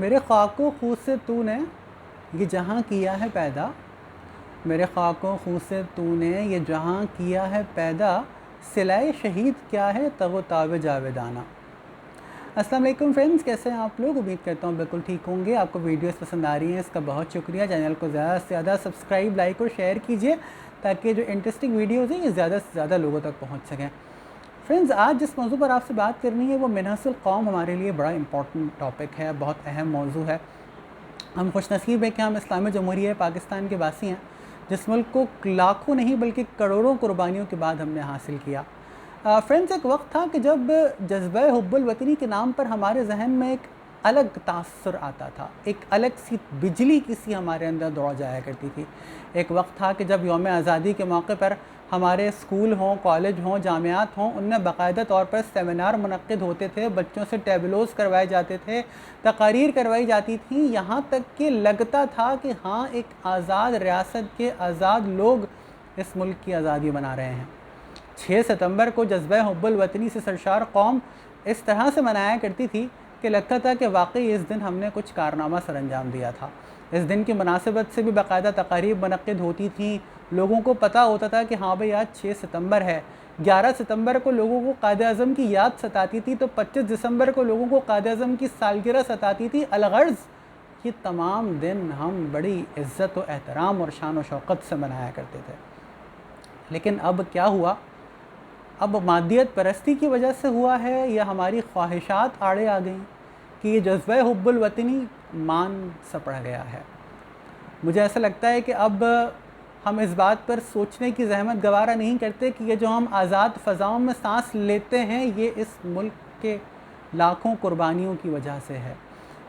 मेरे ख़ाको खूँ से तूने ये जहाँ किया है पैदा, मेरे ख़ाको खूँ से तूने ये जहाँ किया है पैदा, सिलाए शहीद क्या है तगो ताब जावेदाना। अस्सलाम वालेकुम फ्रेंड्स, कैसे हैं आप लोग? उम्मीद करता हूँ बिल्कुल ठीक होंगे। आपको वीडियोस पसंद आ रही हैं, इसका बहुत शुक्रिया। चैनल को ज़्यादा से ज़्यादा सब्सक्राइब, लाइक और शेयर कीजिए ताकि जो इंटरेस्टिंग वीडियोज़ हैं ये ज़्यादा से ज़्यादा लोगों तक पहुँच सकें। फ्रेंड्स, आज जिस मौजू पर आपसे बात करनी है वो मिन्हसुल कौम हमारे लिए बड़ा इंपॉर्टेंट टॉपिक है, बहुत अहम मौजू है। हम खुशनसीब हैं कि हम इस्लामी जमहूरिया पाकिस्तान के वासी हैं, जिस मुल्क को लाखों नहीं बल्कि करोड़ों कुर्बानियों के बाद हमने हासिल किया। फ्रेंड्स, एक वक्त था कि जब जज्बा हुब्बुल वतनी के नाम पर हमारे जहन में एक अलग तासुर आता था, एक अलग सी बिजली किसी हमारे अंदर दौड़ जाया करती थी। एक वक्त था कि जब यौम आज़ादी के मौके पर हमारे स्कूल हों, कॉलेज हों, जामियात हों, उनमें बाकायदा तौर पर सेमिनार मुनक्किद होते थे, बच्चों से टेबलोज़ करवाए जाते थे, तकारीर करवाई जाती थी। यहाँ तक कि लगता था कि हाँ, एक आज़ाद रियासत के आज़ाद लोग इस मुल्क की आज़ादी बना रहे हैं। 6 सितंबर को जज्बा हुब्बुल वतनी से सरशार कौम इस तरह से मनाया करती थी कि लगता था कि वाकई इस दिन हमने कुछ कारनामा सर अंजाम दिया था। इस दिन की मुनासिबत से भी बाकायदा तकारीब मुनक्किद होती थी, लोगों को पता होता था कि हाँ भाई आज 6 सितंबर है। 11 सितंबर को लोगों को कायद आज़म की याद सताती थी, तो 25 दिसंबर को लोगों को कायद आज़म की सालगिरह सताती थी। अलगर्ज़ ये तमाम दिन हम बड़ी इज़्ज़त व एहतराम और शान व शौक़त से मनाया करते थे। लेकिन अब क्या हुआ? अब मादियत परस्ती की वजह से हुआ है या हमारी ख्वाहिशात आड़े आ गई कि ये जज्बा हुब्बुल वतनी मान सा पड़ गया है। मुझे ऐसा लगता है कि अब हम इस बात पर सोचने की ज़हमत गवारा नहीं करते कि ये जो हम आज़ाद फ़ज़ाओं में सांस लेते हैं ये इस मुल्क के लाखों कुर्बानियों की वजह से है।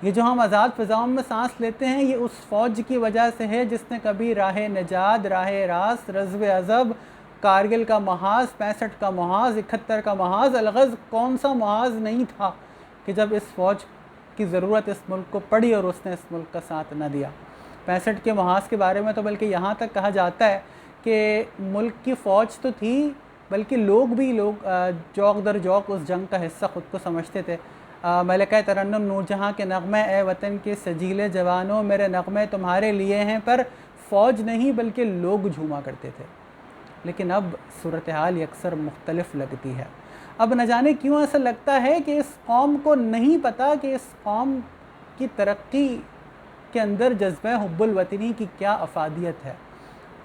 ये जो हम आज़ाद फ़ज़ाओं में सांस लेते हैं ये उस फ़ौज की वजह से है जिसने कभी राह नजात, राह रास्त, रज़्व अज़ब, कारगिल का महाज, 65 का महाज, 71 का महाज, अलगज़ कौन सा महाज नहीं था कि जब इस फ़ौज की ज़रूरत इस मुल्क को पड़ी और उसने इस मुल्क का साथ न दिया। 65 के महाज के बारे में तो बल्कि यहाँ तक कहा जाता है कि मुल्क की फ़ौज तो थी बल्कि लोग जौक दर जौक उस जंग का हिस्सा ख़ुद को समझते थे। मलिका तरन्नुम नूरजहाँ के नग़मे ए वतन के सजीले जवानों मेरे नग़मे तुम्हारे लिए हैं पर फ़ौज नहीं बल्कि लोग झूमा करते थे। लेकिन अब सूरत हाल अक्सर मुख्तलिफ लगती है। अब न जाने क्यों ऐसा लगता है कि इस कौम को नहीं पता कि इस कौम की तरक्की के अंदर जज्बा हुब्बुल वतनी की क्या अफादियत है।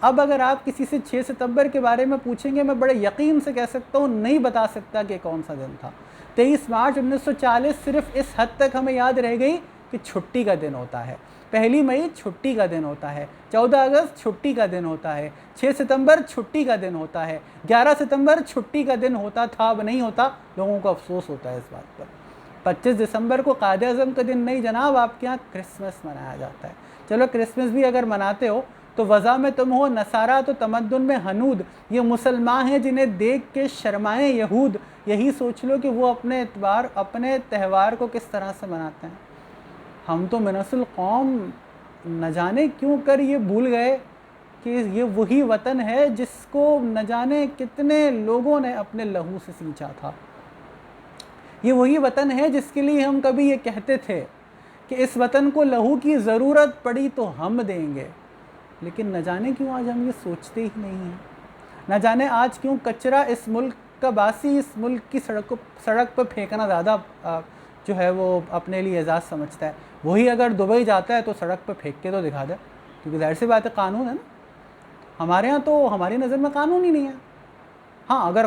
अब अगर आप किसी से 6 सितंबर के बारे में पूछेंगे, मैं बड़े यकीन से कह सकता हूँ नहीं बता सकता कि कौन सा दिन था। 23 मार्च 1940 सिर्फ इस हद तक हमें याद रह गई कि छुट्टी का दिन होता है। 1 मई छुट्टी का दिन होता है, 14 अगस्त छुट्टी का दिन होता है, 6 सितंबर छुट्टी का दिन होता है, 11 सितंबर छुट्टी का दिन होता था, अब नहीं होता। लोगों को अफसोस होता है इस बात पर। 25 दिसंबर को कायद आज़म का दिन नहीं जनाब, आपके यहाँ क्रिसमस मनाया जाता है। चलो क्रिसमस भी अगर मनाते हो तो वज़ा में तुम हो नसारा तो तमद्दुन में हनूद। ये मुसलमान हैं जिन्हें देख के शर्माएं यहूद। यही सोच लो कि वो अपने त्यौहार को किस तरह से मनाते हैं। हम तो मिन्हसुल कौम न जाने क्यों कर ये भूल गए कि ये वही वतन है जिसको न जाने कितने लोगों ने अपने लहू से सींचा था। ये वही वतन है जिसके लिए हम कभी ये कहते थे कि इस वतन को लहू की ज़रूरत पड़ी तो हम देंगे। लेकिन न जाने क्यों आज हम ये सोचते ही नहीं हैं। न जाने आज क्यों कचरा इस मुल्क का बासी इस मुल्क की सड़क पर फेंकना ज़्यादा जो है वो अपने लिए एजाज़ समझता है। वही अगर दुबई जाता है तो सड़क पर फेंक के तो दिखा दे, क्योंकि ज़ाहिर सी बात है कानून है ना। हमारे यहाँ तो हमारी नज़र में कानून ही नहीं है। हाँ, अगर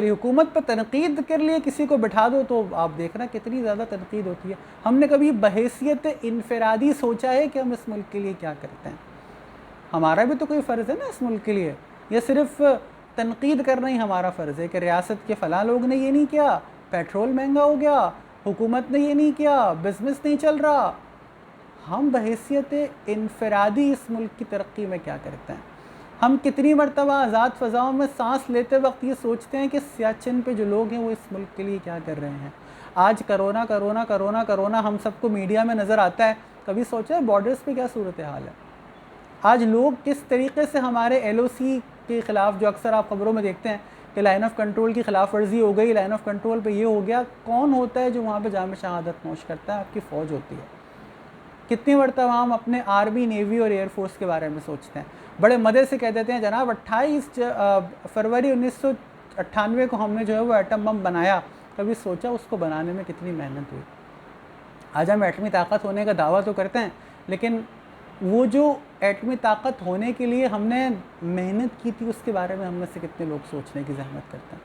हुकूमत पर तनकीद के लिए किसी को बिठा दो तो आप देखना कितनी ज़्यादा तनकीद होती है। हमने कभी बहैसियत इनफरादी सोचा है कि हम इस मुल्क के लिए क्या करते हैं? हमारा भी तो कोई फ़र्ज़ है ना इस मुल्क के लिए। यह सिर्फ़ तनकीद करना ही हमारा फ़र्ज़ है कि रियासत के फ़लाँ लोग ने ये नहीं किया, पेट्रोल महंगा हो गया, हुकूमत ने ये नहीं किया, बिज़नेस नहीं चल रहा। हम बहैसियत इनफरादी इस मुल्क की तरक्की में क्या करते हैं? हम कितनी मरतबा आज़ाद फ़ज़ाओं में सांस लेते वक्त ये सोचते हैं कि सियाचिन पे जो लोग हैं वो इस मुल्क के लिए क्या कर रहे हैं। आज करोना करोना करोना करोना हम सबको मीडिया में नज़र आता है। कभी सोचा है बॉर्डर्स पे क्या सूरत हाल है? आज लोग किस तरीके से हमारे LOC के ख़िलाफ़, जो अक्सर आप ख़बरों में देखते हैं कि लाइन ऑफ कंट्रोल की खिलाफ वर्जी हो गई, लाइन ऑफ कंट्रोल पे ये हो गया। कौन होता है जो वहाँ पे जाम शहादत नोश करता है? आपकी फ़ौज होती है। कितनी मरतबा हम अपने आर्मी, नेवी और एयरफोर्स के बारे में सोचते हैं, बड़े मज़े से कह देते हैं जनाब 28 फरवरी 1998 को हमने जो है वो एटम बम बनाया। कभी सोचा उसको बनाने में कितनी मेहनत हुई? आज हम एटमी ताकत होने का दावा तो करते हैं, लेकिन वो जो एटमी ताकत होने के लिए हमने मेहनत की थी उसके बारे में हम में से कितने लोग सोचने की जहमत करते हैं?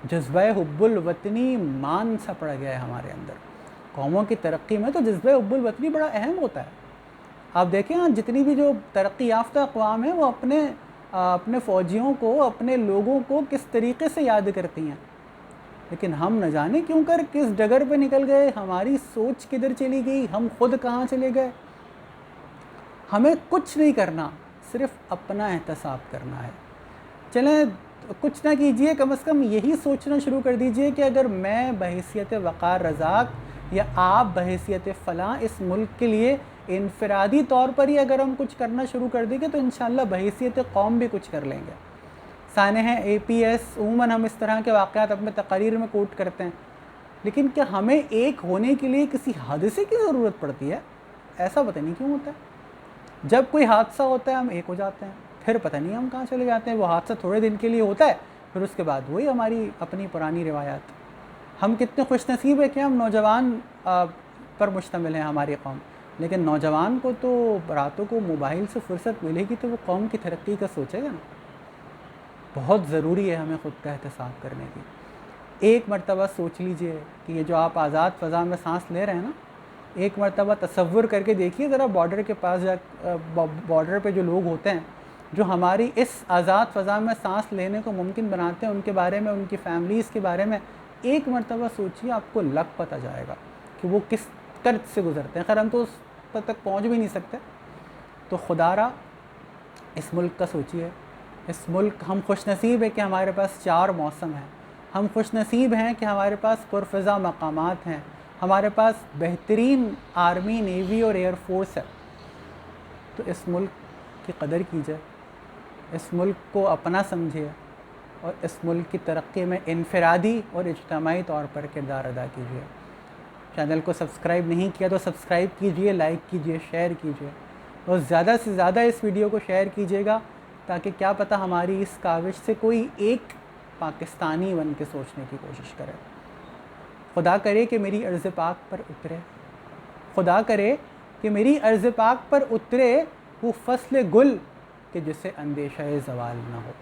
जज्बा हुब्बुल वतनी मान सा पड़ गया है हमारे अंदर। कौमों की तरक्की में तो जज्बा हुब्बुल वतनी बड़ा अहम होता है। आप देखें यहाँ जितनी भी जो तरक्की याफ्ता अक़वाम है वो अपने फ़ौजियों को, अपने लोगों को किस तरीके से याद करती हैं, लेकिन हम न जाने क्यों कर किस डगर पे निकल गए, हमारी सोच किधर चली गई, हम खुद कहाँ चले गए। हमें कुछ नहीं करना, सिर्फ अपना एहतसाब करना है। चलें कुछ ना कीजिए, कम से कम यही सोचना शुरू कर दीजिए कि अगर मैं बहैसियत वक़ार रज़ाक या आप बहैसियत फ़लाँ इस मुल्क के लिए इनफ़रादी तौर पर ही अगर हम कुछ करना शुरू कर देंगे तो इंशाअल्लाह बहैसियत कौम भी कुछ कर लेंगे। साने हैं APS, उमूमन हम इस तरह के वाक़यात अपने तक़रीर में कोट करते हैं, लेकिन क्या हमें एक होने के लिए किसी हादसे की ज़रूरत पड़ती है? ऐसा पता नहीं क्यों होता है। जब कोई हादसा होता है हम एक हो जाते हैं, फिर पता नहीं हम कहाँ चले जाते हैं। वो हादसा थोड़े दिन के लिए होता है, फिर उसके बाद वही हमारी अपनी पुरानी रिवायात। हम कितने खुशनसीब है कि हम नौजवान पर मुश्तमिल हैं हमारी कौम, लेकिन नौजवान को तो रातों को मोबाइल से फुर्सत मिलेगी तो वो कौम की तरक्की का सोचेगा ना। बहुत ज़रूरी है हमें ख़ुद का एहतसाब करने की। एक मरतबा सोच लीजिए कि ये जो आप आज़ाद फ़ज़ा में सांस ले रहे हैं ना, एक मरतबा तसव्वुर करके देखिए ज़रा बॉर्डर के पास बॉर्डर पे जो लोग होते हैं जो हमारी इस आज़ाद फ़ज़ा में सांस लेने को मुमकिन बनाते हैं, उनके बारे में, उनकी फ़ैमिलीज़ के बारे में एक मरतबा सोचिए, आपको लग पता जाएगा कि वो किस कर्ज से गुज़रते हैं। खैर हम तो उस पर तक पहुँच भी नहीं सकते। तो खुदारा इस मुल्क का सोचिए। इस मुल्क, हम खुशनसीब है कि हमारे पास 4 मौसम हैं, हम खुशनसीब हैं कि हमारे पास पुरफ़िज़ा मकामात हैं, हमारे पास बेहतरीन आर्मी, नेवी और एयरफोर्स है। तो इस मुल्क की कदर कीजिए, इस मुल्क को अपना समझिए और इस मुल्क की तरक्की में इनफ़रादी और इज्तिमाई तौर पर किरदार अदा कीजिए। चैनल को सब्सक्राइब नहीं किया तो सब्सक्राइब कीजिए, लाइक कीजिए, शेयर कीजिए और ज़्यादा से ज़्यादा इस वीडियो को शेयर कीजिएगा, ताकि क्या पता हमारी इस काविश से कोई एक पाकिस्तानी बन के सोचने की कोशिश करे। खुदा करे कि मेरी अर्ज़ पाक पर उतरे, खुदा करे कि मेरी अर्ज़ पाक पर उतरे वो फ़स्ल गुल कि जिसे अंदेशा ज़वाल ना हो।